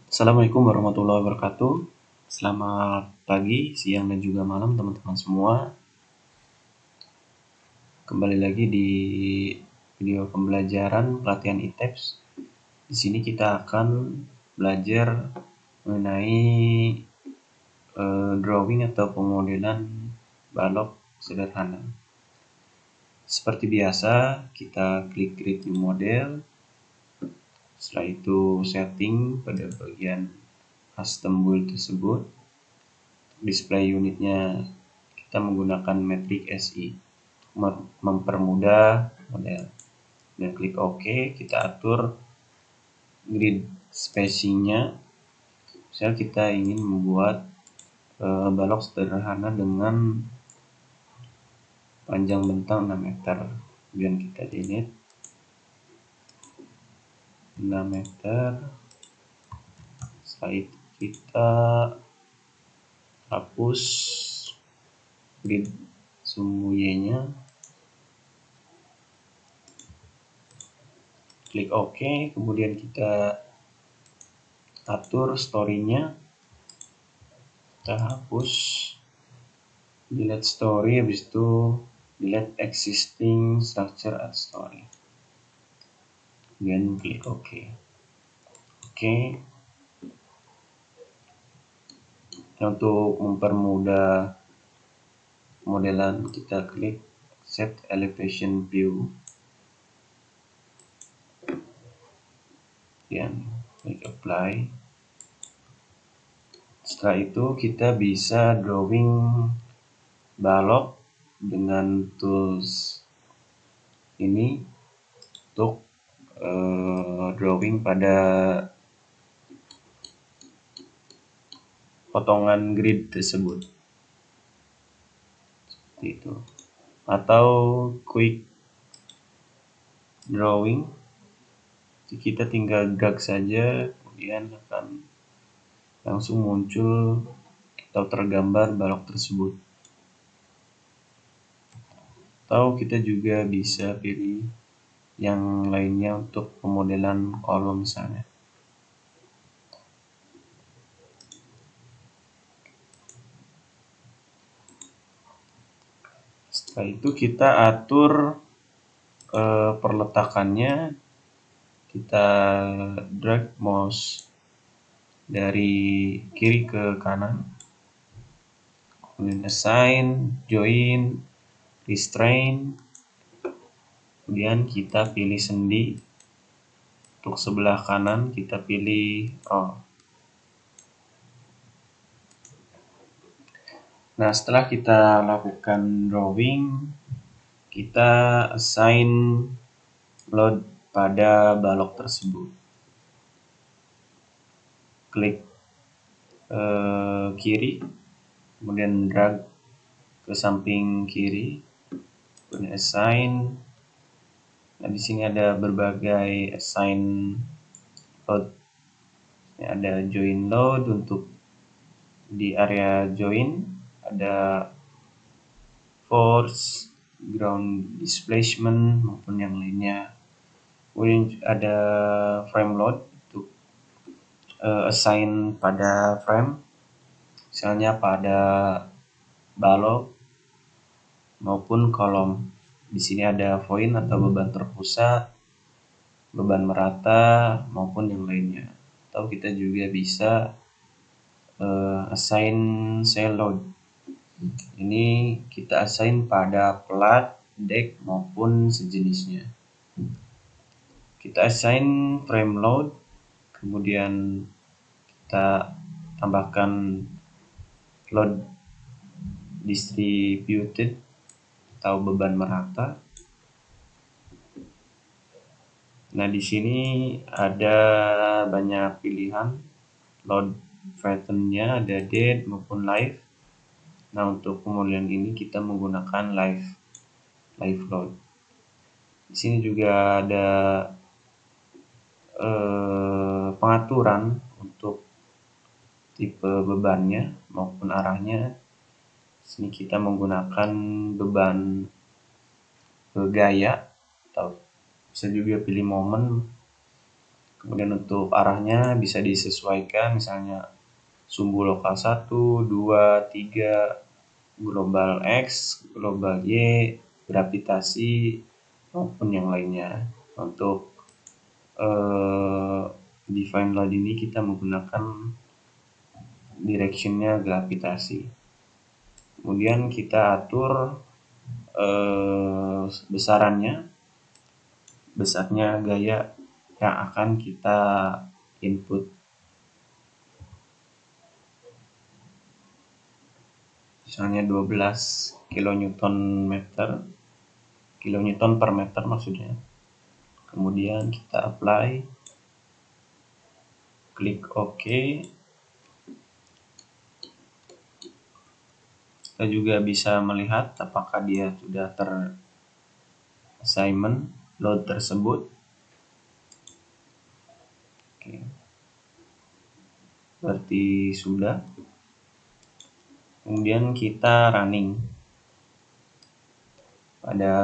Assalamualaikum warahmatullahi wabarakatuh. Selamat pagi, siang, dan juga malam teman-teman semua. Kembali lagi di video pembelajaran pelatihan ITEPS. Di sini kita akan belajar mengenai drawing atau pemodelan balok sederhana. Seperti biasa, kita klik create new model. Setelah itu setting pada bagian custom build tersebut. Display unitnya kita menggunakan metrik SI mempermudah model, dan klik OK. Kita atur grid spacingnya. Misalnya kita ingin membuat balok sederhana dengan panjang bentang 6 meter, kemudian kita delete 6 meter. Setelah itu kita hapus grid sumbu Y-nya, klik OK, kemudian kita atur story-nya, kita hapus, delete story, habis itu delete existing structure at story, kemudian klik OK. Oke. Untuk mempermudah modelan, kita klik set elevation view, dan klik apply. Setelah itu kita bisa drawing balok dengan tools ini untuk drawing pada potongan grid tersebut, seperti itu. Atau quick drawing, kita tinggal drag saja, kemudian akan langsung muncul atau tergambar balok tersebut. Atau kita juga bisa pilih yang lainnya untuk pemodelan kolom misalnya. Setelah itu kita atur perletakannya, kita drag mouse dari kiri ke kanan, kemudian assign, join, restrain, kemudian kita pilih sendi. Untuk sebelah kanan kita pilih roll. Nah, setelah kita lakukan drawing, kita assign load pada balok tersebut. Klik kiri, kemudian drag ke samping kiri, kemudian assign. Nah, di sini ada berbagai assign load. Ada join load untuk di area join, ada force, ground displacement maupun yang lainnya. Kemudian ada frame load untuk assign pada frame, misalnya pada balok maupun kolom. Di sini ada void atau beban terpusat, beban merata maupun yang lainnya. Atau kita juga bisa assign cell load. Ini kita assign pada plat, deck maupun sejenisnya. Kita assign frame load, kemudian kita tambahkan load distributed atau beban merata. Nah, di sini ada banyak pilihan load pattern-nya, ada dead maupun live. Nah, untuk pemodelan ini kita menggunakan live load. Di sini juga ada pengaturan untuk tipe bebannya maupun arahnya. Di sini kita menggunakan beban gaya, atau bisa juga pilih momen Kemudian untuk arahnya bisa disesuaikan, misalnya sumbu lokal 1, 2, 3, global X, global Y, gravitasi, maupun yang lainnya. Untuk define load ini kita menggunakan directionnya gravitasi. Kemudian kita atur besarnya gaya yang akan kita input. Misalnya 12 kilonewton per meter maksudnya. Kemudian kita apply, klik OK. Kita juga bisa melihat apakah dia sudah assignment load tersebut. Oke. Berarti sudah. Kemudian kita running pada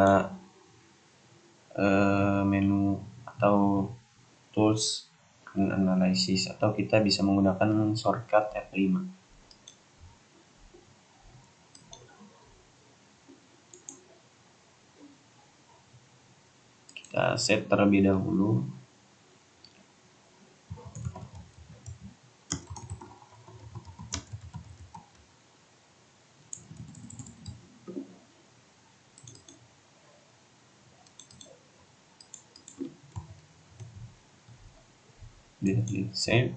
menu atau tools and analysis, atau kita bisa menggunakan shortcut F5. Kita set terlebih dahulu. Di save.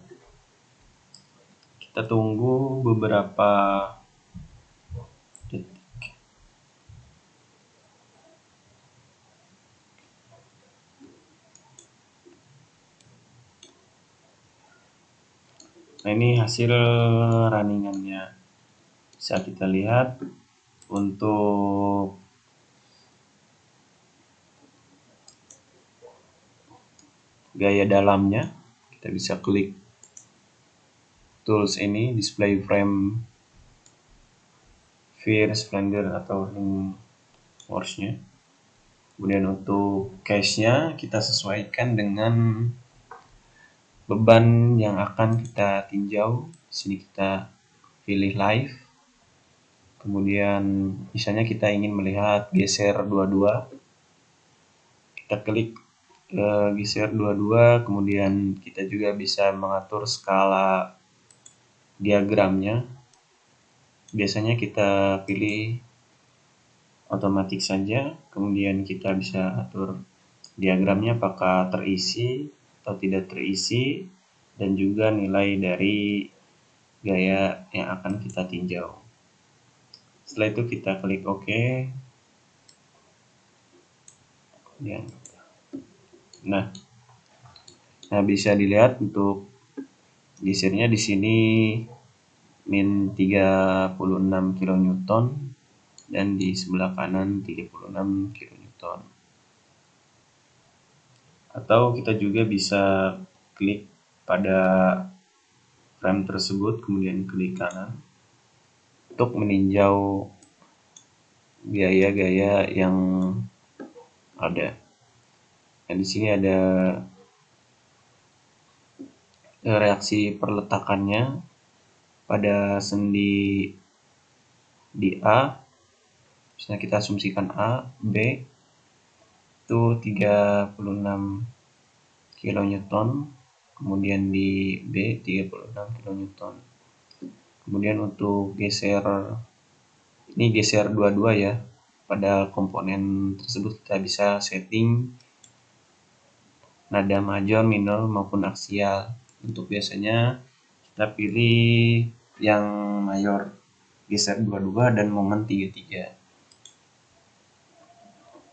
Kita tunggu beberapa detik. Nah, ini hasil runningannya. Bisa kita lihat untuk gaya dalamnya, kita bisa klik tools ini, display frame, Fear, Splendor, atau ring force-nya. Kemudian untuk case-nya kita sesuaikan dengan beban yang akan kita tinjau. Di sini kita pilih live. Kemudian misalnya kita ingin melihat geser 22. Kita klik geser 22, kemudian kita juga bisa mengatur skala diagramnya. Biasanya kita pilih otomatis saja, kemudian kita bisa atur diagramnya apakah terisi atau tidak terisi, dan juga nilai dari gaya yang akan kita tinjau. Setelah itu kita klik OK. Nah, bisa dilihat untuk gesernya di sini min 36 kN dan di sebelah kanan 36 kN. Atau kita juga bisa klik pada frame tersebut, kemudian klik kanan untuk meninjau gaya-gaya yang ada. Nah, di sini ada reaksi perletakannya pada sendi di A. Misalnya kita asumsikan A, B itu 36 kN, kemudian di B 36 kN. Kemudian untuk geser, ini geser 22 ya. Pada komponen tersebut kita bisa setting nada major, minor, maupun aksial. Untuk biasanya kita pilih yang mayor, geser 22 dan momen 33.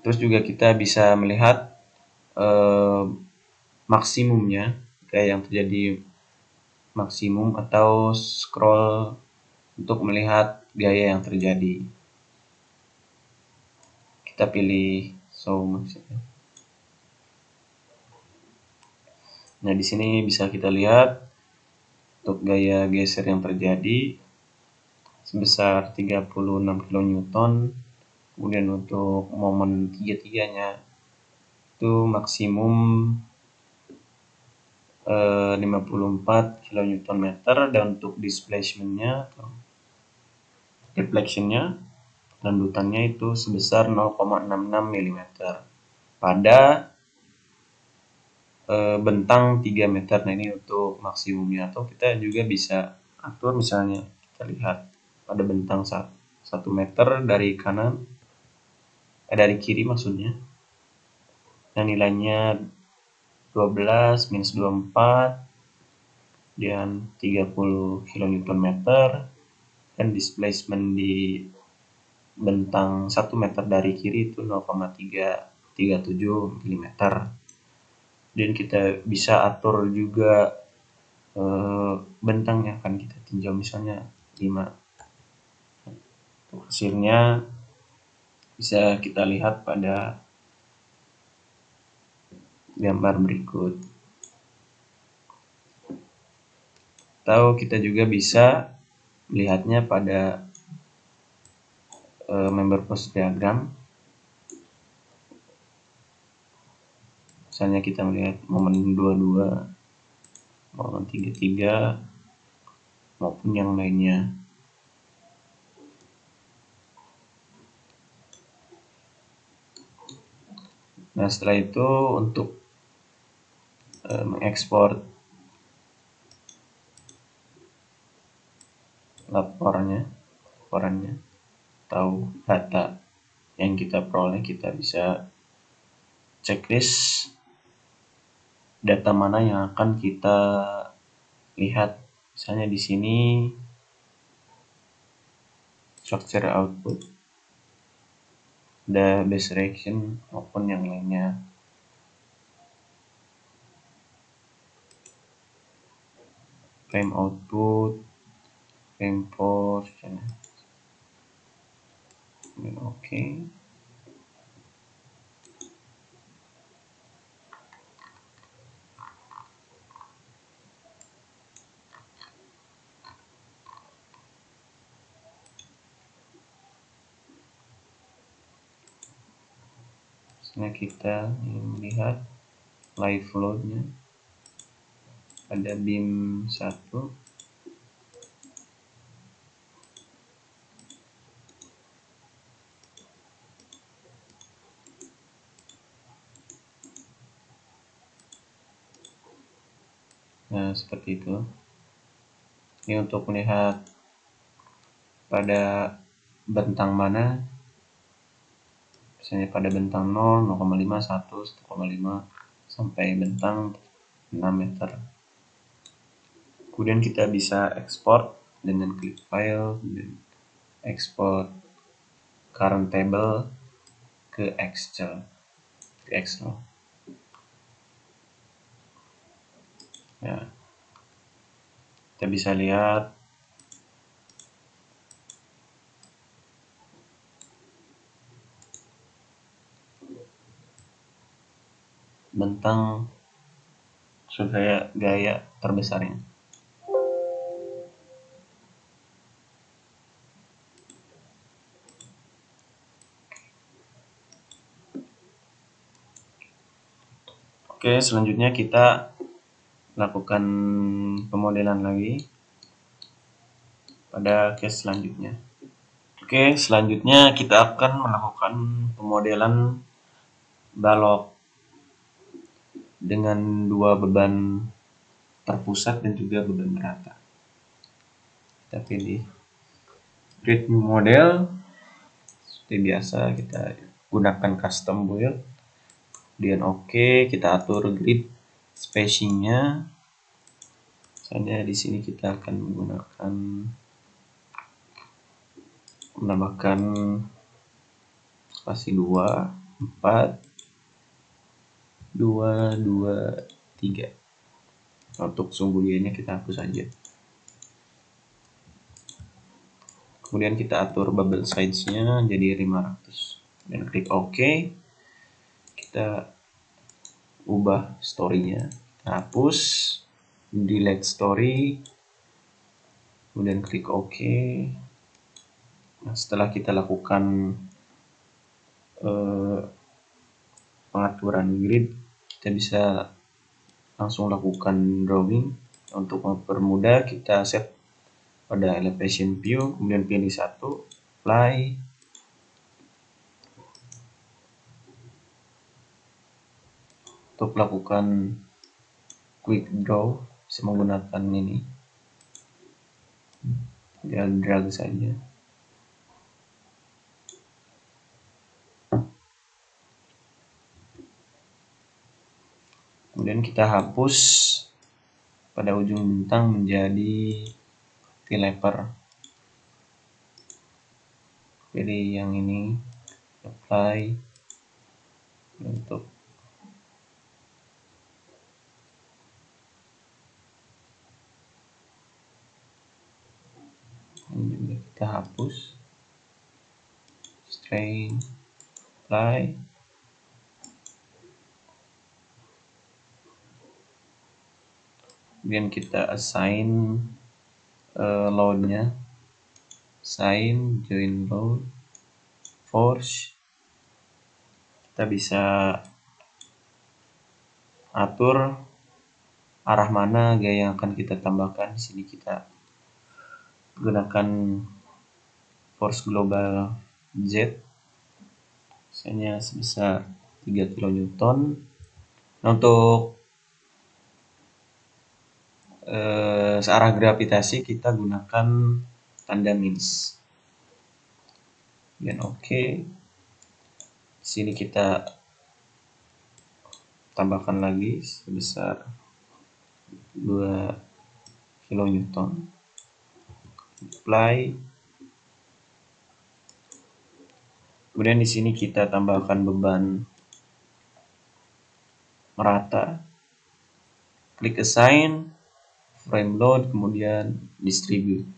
Terus juga kita bisa melihat maksimumnya, kayak yang terjadi maksimum, atau scroll untuk melihat gaya yang terjadi. Kita pilih show maksudnya. Nah, di sini bisa kita lihat untuk gaya geser yang terjadi sebesar 36 kN. Kemudian untuk momen 33-nya itu maksimum 54 kN, dan untuk displacementnya atau deflectionnya, landutannya itu sebesar 0,66 mm pada bentang 3 meter. Nah, ini untuk maksimumnya, atau kita juga bisa atur, misalnya kita lihat pada bentang 1 meter dari kanan, dari kiri maksudnya, yang nilainya 12 minus 24 dan 30 kN, dan displacement di bentang 1 meter dari kiri itu 0,337 mm. Dan kita bisa atur juga bentang yang akan kita tinjau, misalnya 5. Hasilnya bisa kita lihat pada gambar berikut. Atau kita juga bisa melihatnya pada member post diagram. Misalnya kita melihat momen 22, momen 33, maupun yang lainnya. Nah, setelah itu untuk mengekspor laporannya atau data yang kita peroleh, kita bisa checklist data mana yang akan kita lihat. Misalnya di sini structure output, ada base reaction maupun yang lainnya. Frame output, frame force, dan oke. Misalnya kita melihat live load-nya, ada beam 1, nah seperti itu. Ini untuk melihat pada bentang mana, misalnya pada bentang 0, 0,5, 1, 1,5 sampai bentang 6 meter. Kemudian kita bisa ekspor dengan klik file dan ekspor current table ke Excel. Ya, kita bisa lihat bentang sudah gaya terbesarnya. Oke, selanjutnya kita lakukan pemodelan lagi pada case selanjutnya. Oke, selanjutnya kita akan melakukan pemodelan balok dengan 2 beban terpusat dan juga beban merata. Kita pilih create new model. Seperti biasa kita gunakan custom build. Kemudian oke, kita atur grid spacingnya. Misalnya di sini kita akan menggunakan menambahkan spasi 2, 4, 2, 2, 3. Untuk sumbu-nya kita hapus saja. Kemudian kita atur bubble size-nya jadi 500 dan klik OK. Kita ubah story-nya, hapus, delete story, kemudian klik OK. Nah, setelah kita lakukan pengaturan grid, kita bisa langsung lakukan drawing. Untuk mempermudah kita set pada elevation view, kemudian pilih satu, apply. Untuk lakukan quick draw bisa menggunakan ini, tinggal drag saja. Kemudian kita hapus pada ujung bintang menjadi leper. Pilih yang ini, apply. Untuk ini juga kita hapus, strain, apply. Kemudian kita assign load-nya, assign join load, force. Kita bisa atur arah mana gaya yang akan kita tambahkan. Di sini kita gunakan force global Z, misalnya sebesar 3 kN. Nah, untuk searah gravitasi kita gunakan tanda minus. Dan oke. Di sini kita tambahkan lagi sebesar 2 kN. Apply. Kemudian di sini kita tambahkan beban merata. Klik assign, frame load, kemudian distribute.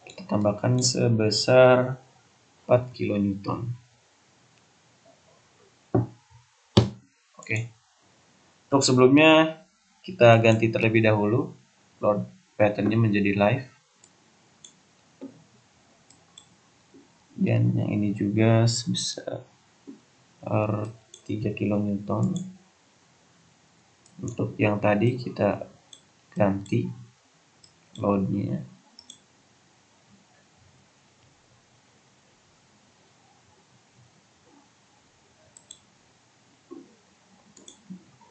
Kita tambahkan sebesar 4 kN. Oke. Untuk sebelumnya kita ganti terlebih dahulu load patternnya menjadi live. Dan yang ini juga sebesar 3 kN. Untuk yang tadi kita ganti loadnya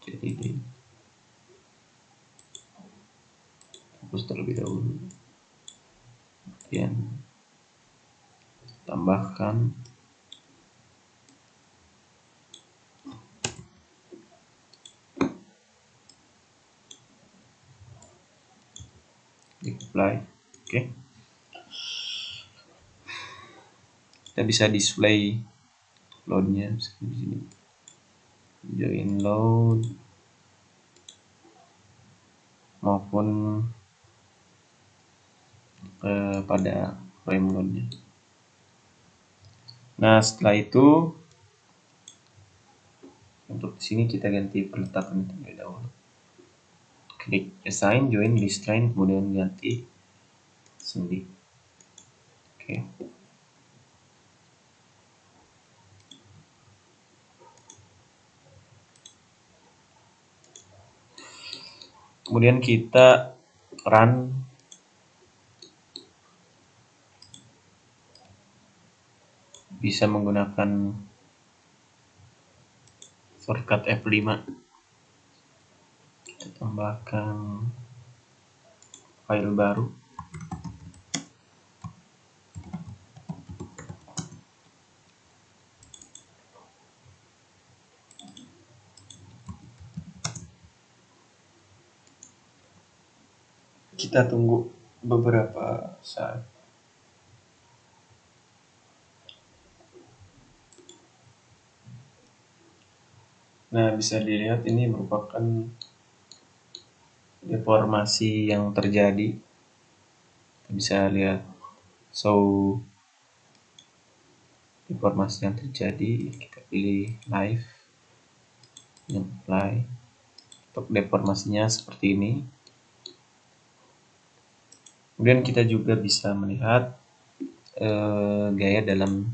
jadi hapus terlebih dahulu, kemudian tambahkan apply. Oke. Kita bisa display loadnya di sini. Join load maupun pada frame loadnya. Nah, setelah itu untuk sini kita ganti peletakan terlebih dahulu. Klik assign, join, restrain, kemudian ganti sendi. Oke. Kemudian kita run bisa menggunakan shortcut F5. Kita tambahkan file baru. Kita tunggu beberapa saat. Nah, bisa dilihat ini merupakan deformasi yang terjadi. Kita bisa lihat show deformasi yang terjadi. Kita pilih live dan apply. Untuk deformasinya seperti ini. Kemudian kita juga bisa melihat gaya dalam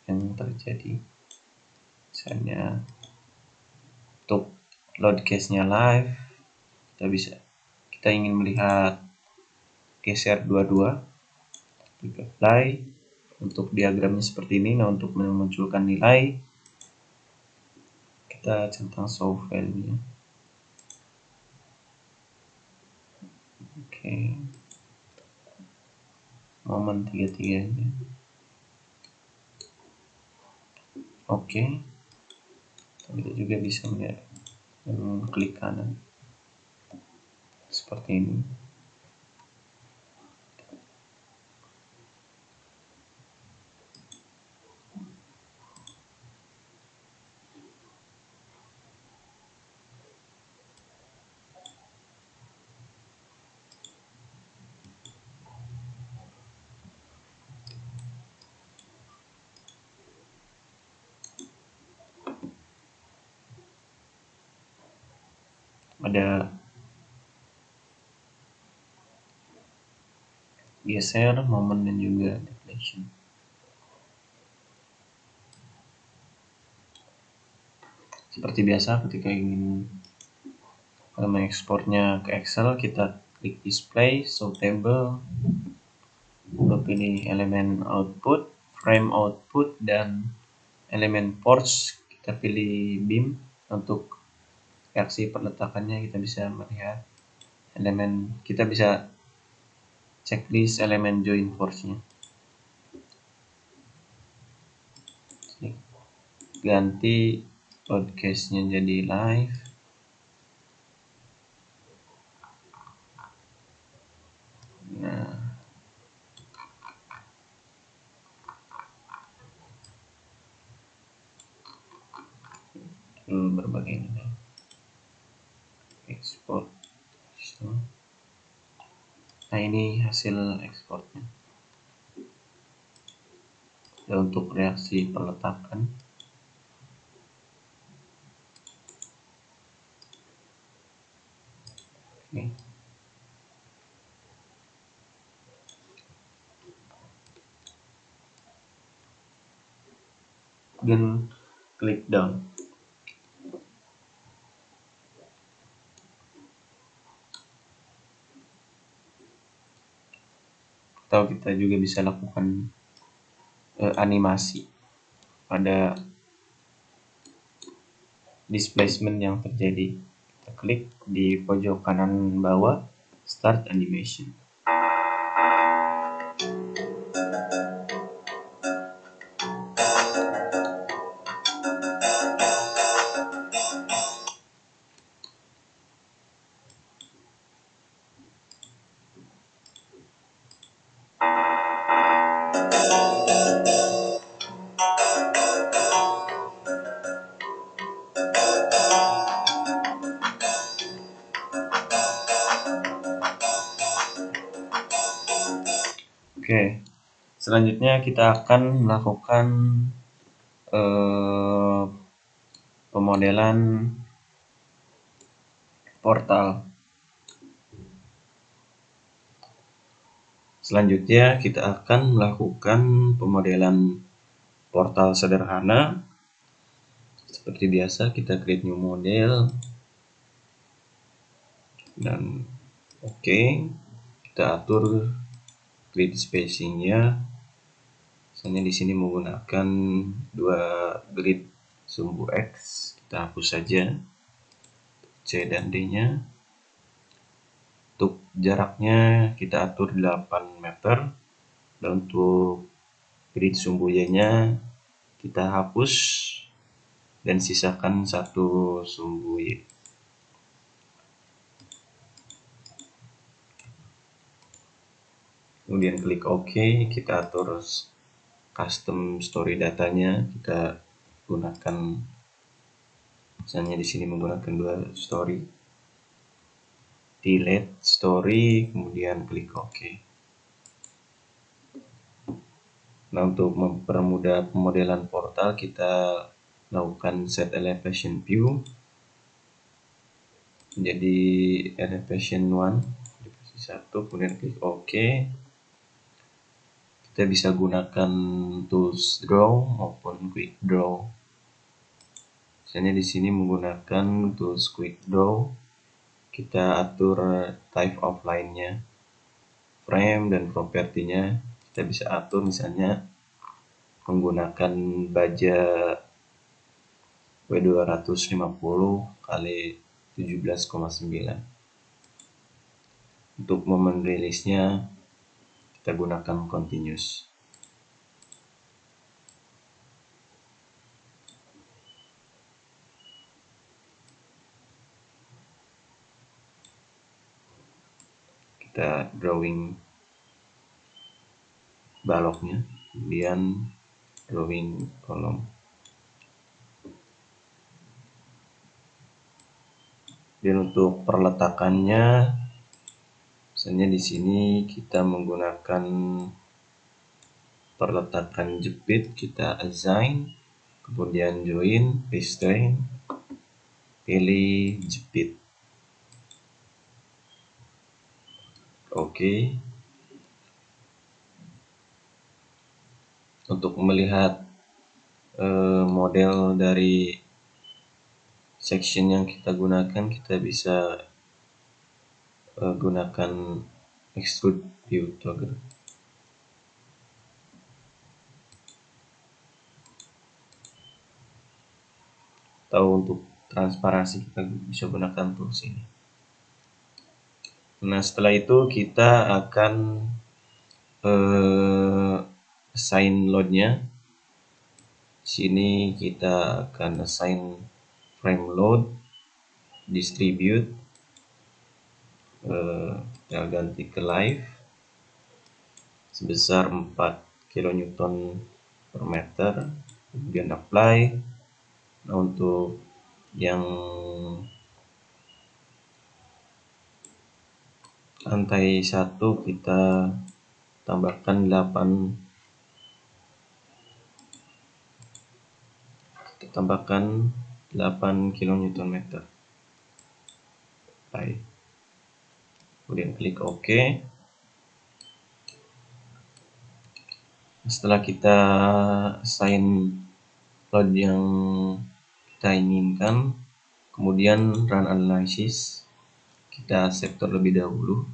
yang terjadi. Misalnya untuk load case-nya live, kita ingin melihat geser dua-dua, klik apply. Untuk diagramnya seperti ini. Nah, untuk memunculkan nilai, kita centang show value-nya. Oke, momen 33-nya. Oke, kita juga bisa melihat klik kanan seperti ini. Ada geser, momen, dan juga deflection. Seperti biasa, ketika ingin mengekspornya ke Excel, kita klik display, show table, lalu pilih elemen output, frame output, dan elemen ports kita pilih beam. Untuk reaksi perletakannya kita bisa melihat elemen, kita bisa checklist elemen join force-nya. Ganti load case-nya jadi live. Nah, berbagai nilai. Export. Nah, ini hasil ekspornya. Dan untuk reaksi peletakan, oke. Dan klik down. Atau kita juga bisa lakukan animasi pada displacement yang terjadi. Kita klik di pojok kanan bawah, start animation. Oke, selanjutnya kita akan melakukan pemodelan portal. Selanjutnya kita akan melakukan pemodelan portal sederhana. Seperti biasa, kita create new model dan oke, kita atur grid spacingnya. Misalnya di sini menggunakan 2 grid sumbu X, kita hapus saja C dan D-nya. Untuk jaraknya kita atur 8 meter, dan untuk grid sumbu Y-nya kita hapus dan sisakan 1 sumbu Y. Kemudian klik OK, kita atur custom story datanya, kita gunakan misalnya di sini menggunakan 2 story, delete story, kemudian klik OK. Nah, untuk mempermudah pemodelan portal, kita lakukan set elevation view menjadi elevation 1, elevasi 1, kemudian klik OK. Kita bisa gunakan tools draw maupun quick draw Misalnya di sini menggunakan tools quick draw, kita atur type of line-nya, frame dan propertinya kita bisa atur, misalnya menggunakan baja W250 kali 17,9. Untuk momen rilisnya kita gunakan continuous. Kita drawing baloknya, kemudian drawing kolom. Dan untuk perletakannya, misalnya di sini kita menggunakan perletakan jepit, kita assign, kemudian join, restrain, pilih jepit. Oke. Untuk melihat model dari section yang kita gunakan, kita bisa gunakan extrude view toggle. Atau untuk transparansi kita bisa gunakan tools ini. Nah, setelah itu kita akan assign load-nya. Sini kita akan assign frame load, distribute, kita ganti ke live sebesar 4 kN per meter, kemudian apply. Nah, untuk yang lantai 1 kita tambahkan 8 kN. Baik. Kemudian klik OK. Setelah kita assign load yang kita inginkan, kemudian run analysis, kita save terlebih dahulu.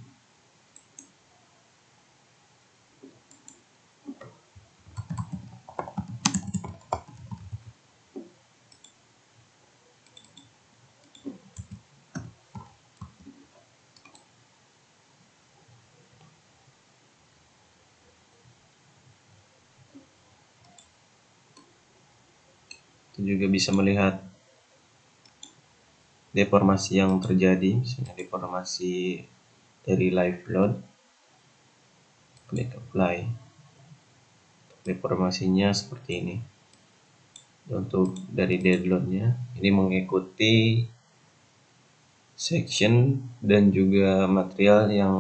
Kita juga bisa melihat deformasi yang terjadi, misalnya deformasi dari live load. Klik apply. Deformasinya seperti ini. Untuk dari dead load-nya, ini mengikuti section dan juga material yang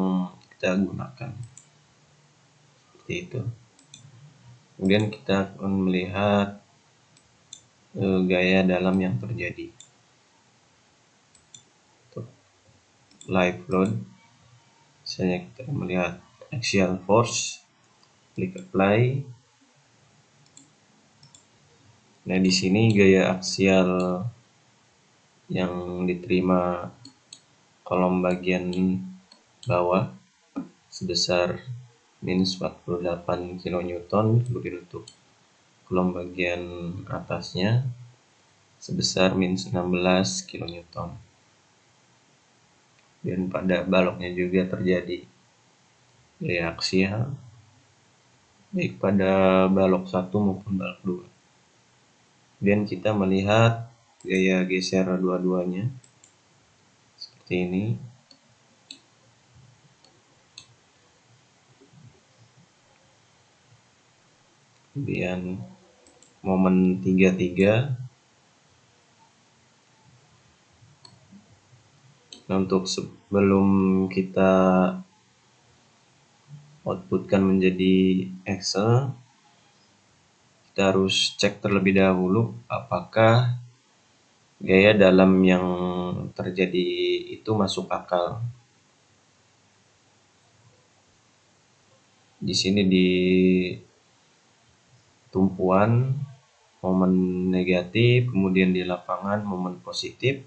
kita gunakan. Seperti itu. Kemudian kita akan melihat gaya dalam yang terjadi. Untuk live load, misalnya kita melihat axial force, klik apply. Nah, di sini gaya aksial yang diterima kolom bagian bawah sebesar minus 48 kN, kemudian untuk kolom bagian atasnya sebesar minus 16 kN. Dan pada baloknya juga terjadi gaya aksial, baik pada balok 1 maupun balok 2. Dan kita melihat gaya geser dua-duanya seperti ini. Kemudian momen 33. Nah, untuk sebelum kita outputkan menjadi Excel, kita harus cek terlebih dahulu apakah gaya dalam yang terjadi itu masuk akal. Di sini di tumpuan momen negatif, kemudian di lapangan momen positif,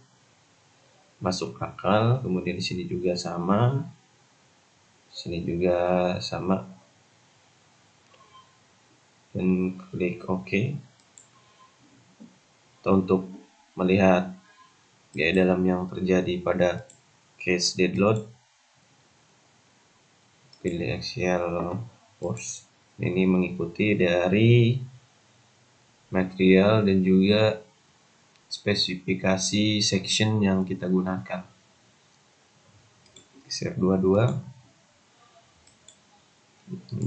masuk akal, kemudian di sini juga sama, sini juga sama, dan klik OK. Atau untuk melihat gaya dalam yang terjadi pada case dead load, pilih axial force. Ini mengikuti dari material dan juga spesifikasi section yang kita gunakan. Geser 22,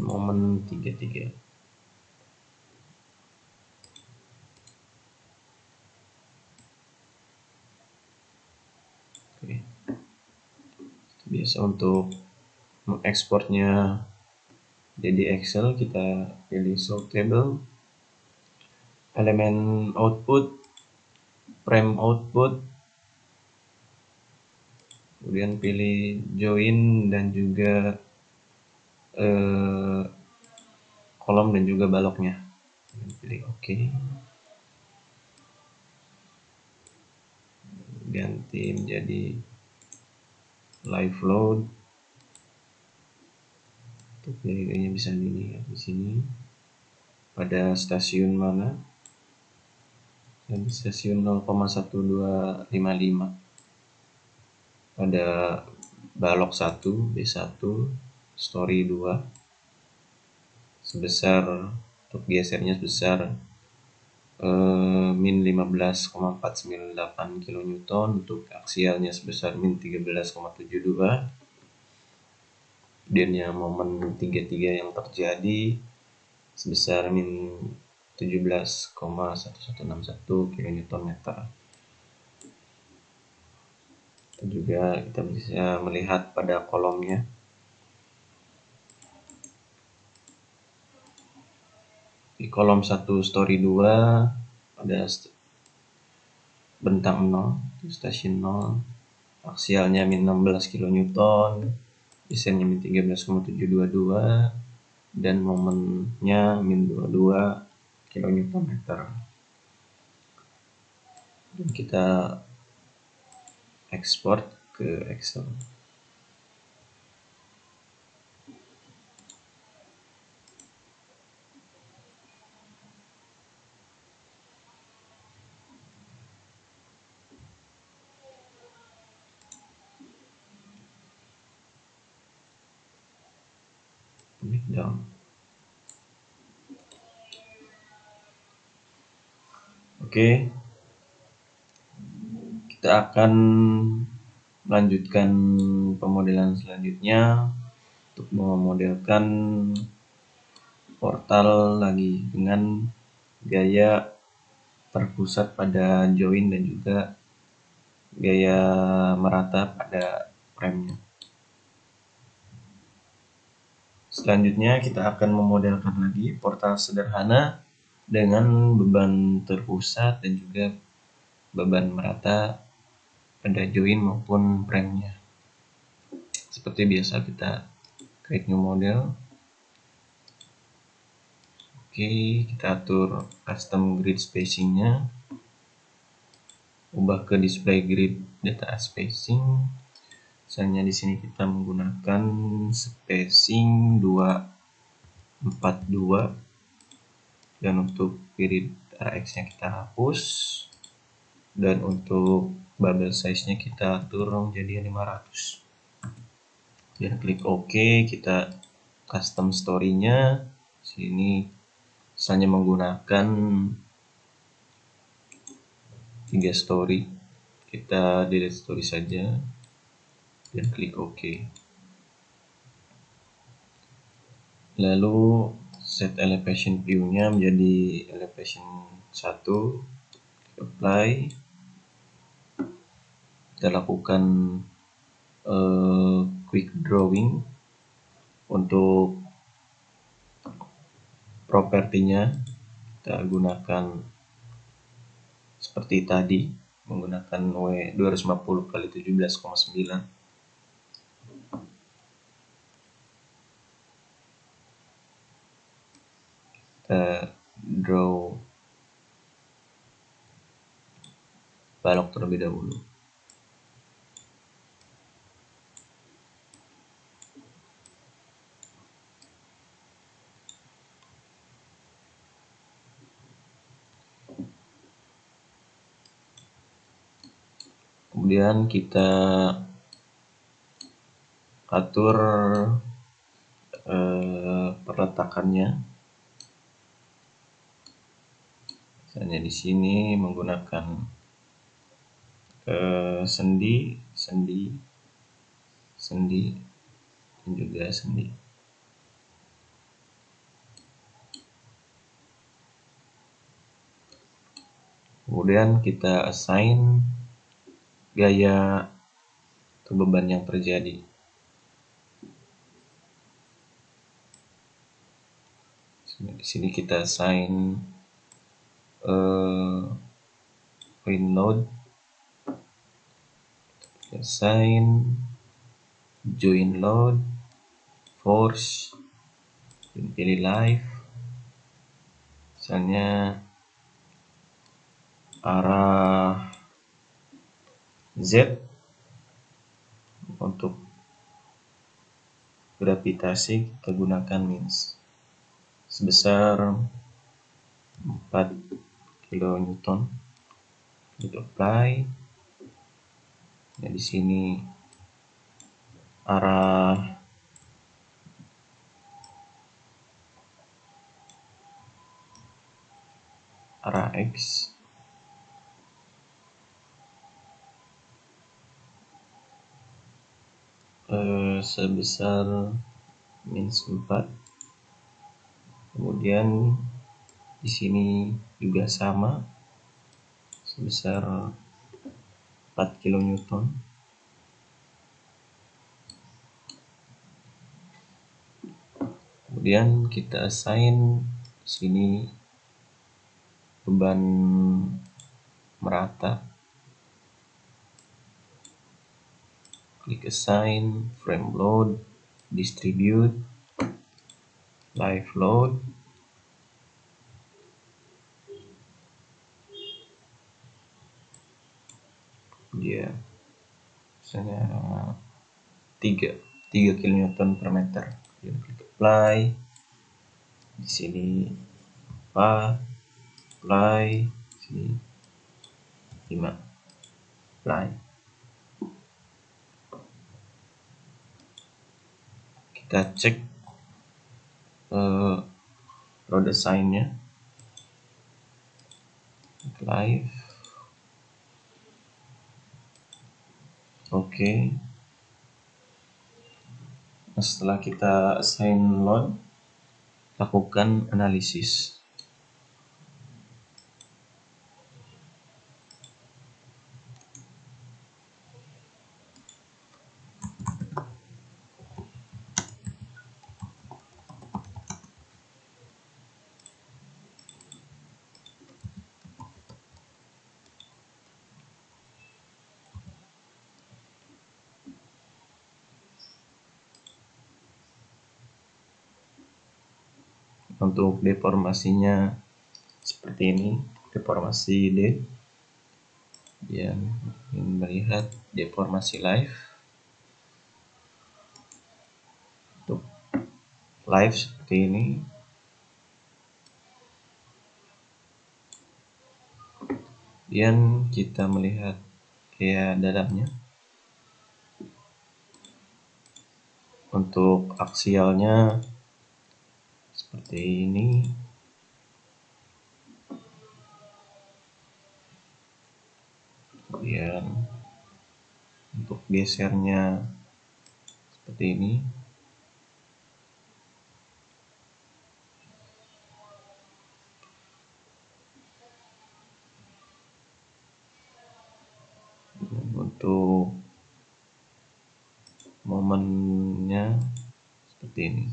momen 33. Oke. Biasa untuk mengekspornya jadi Excel, kita pilih sort table, elemen output, frame output, kemudian pilih join dan juga kolom dan juga baloknya. Pilih OK. Ganti menjadi live load. Untuk kayaknya bisa dilihat di sini. Pada stasiun mana? Di stasiun 0,1255. Pada balok 1, B1, story 2. Sebesar, untuk gesernya sebesar min 15,498 kN, untuk aksialnya sebesar min 13,72. Kemudian yang momen 33 yang terjadi sebesar min 17,1161 kN. Dan juga kita bisa melihat pada kolomnya. Di kolom 1 story 2 ada bentang 0, stasiun 0, aksialnya min 16 kN, desainnya min 13,722, dan momennya min 22 kN. Dan kita ekspor ke Excel. Down. Oke, kita akan melanjutkan pemodelan selanjutnya untuk memodelkan portal lagi dengan gaya terpusat pada join dan juga gaya merata pada frame-nya. Selanjutnya kita akan memodelkan lagi portal sederhana dengan beban terpusat dan juga beban merata pada join maupun frame-nya. Seperti biasa, kita create new model. Oke, kita atur custom grid spacing-nya, ubah ke display grid data spacing. Misalnya di sini kita menggunakan spacing 242, dan untuk grid RX-nya kita hapus, dan untuk bubble size-nya kita atur menjadi 500. Dan klik OK. Kita custom story-nya sini misalnya menggunakan 3 story, kita delete story saja dan klik OK. Lalu set elevation view-nya menjadi elevation 1, apply. Kita lakukan quick drawing. Untuk propertinya kita gunakan seperti tadi, menggunakan W250 kali 17,9. Kita draw balok terlebih dahulu. Kemudian kita atur perletakannya. Misalnya di sini menggunakan sendi, dan juga sendi. Kemudian kita assign gaya atau beban yang terjadi. Di sini kita assign point load, assign join load, force, dan pilih live. Misalnya arah Z untuk gravitasi kita gunakan means sebesar 4 kN. Kita apply. Nah, di sini arah X sebesar minus 4. Kemudian di sini juga sama sebesar 4 kN. Kemudian kita assign sini beban merata. Klik assign, frame load, distribute, live load. Dia misalnya 3 kN per meter. Kemudian klik apply. Di sini apply, sini 5 apply. Kita cek load assign-nya. Live. Oke. Nah, setelah kita assign load, lakukan analisis. Untuk deformasinya seperti ini, deformasi D. Yang ingin melihat deformasi live, untuk live seperti ini. Kemudian kita melihat gaya dalamnya. Untuk aksialnya seperti ini. Kemudian untuk gesernya seperti ini. Untuk momennya seperti ini.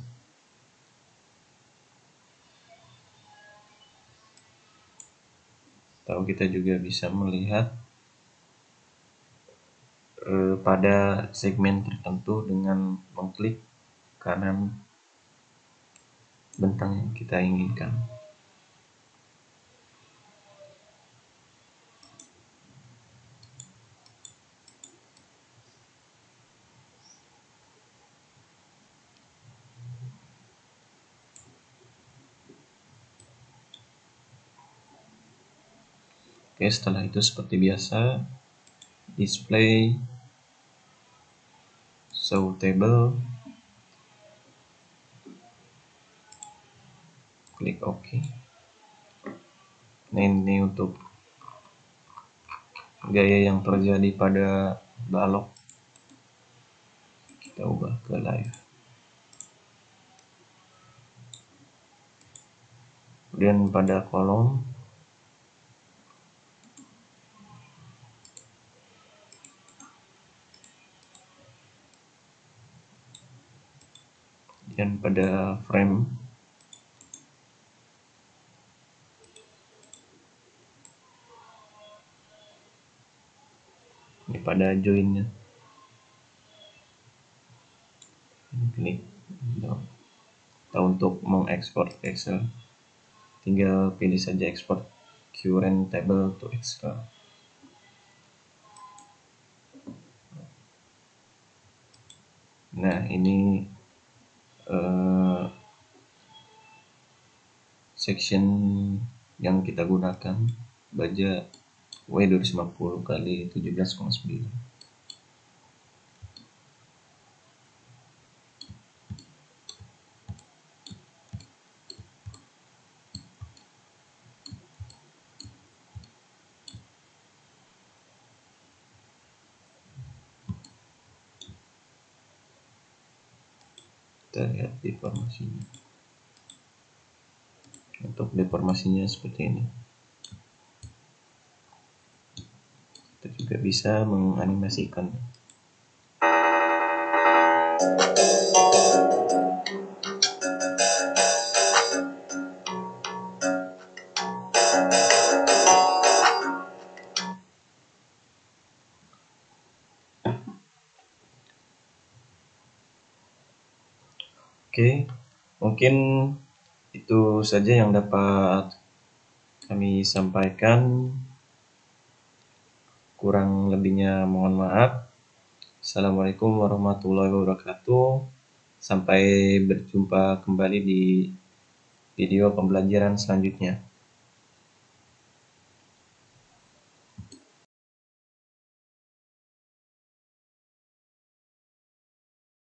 Atau kita juga bisa melihat pada segmen tertentu dengan mengklik kanan bentang yang kita inginkan. Oke, setelah itu seperti biasa, display, show table, klik OK. Nah, ini untuk gaya yang terjadi pada balok, kita ubah ke live. Kemudian pada kolom, dan pada frame, ini pada joinnya, klik. Atau untuk mengekspor Excel, tinggal pilih saja export current table to Excel. Nah, ini section yang kita gunakan, baja W250 kali 17,9. Kita lihat deformasinya. Untuk deformasinya seperti ini. Kita juga bisa menganimasikan. Oke, mungkin itu saja yang dapat kami sampaikan. Kurang lebihnya mohon maaf. Assalamualaikum warahmatullahi wabarakatuh. Sampai berjumpa kembali di video pembelajaran selanjutnya.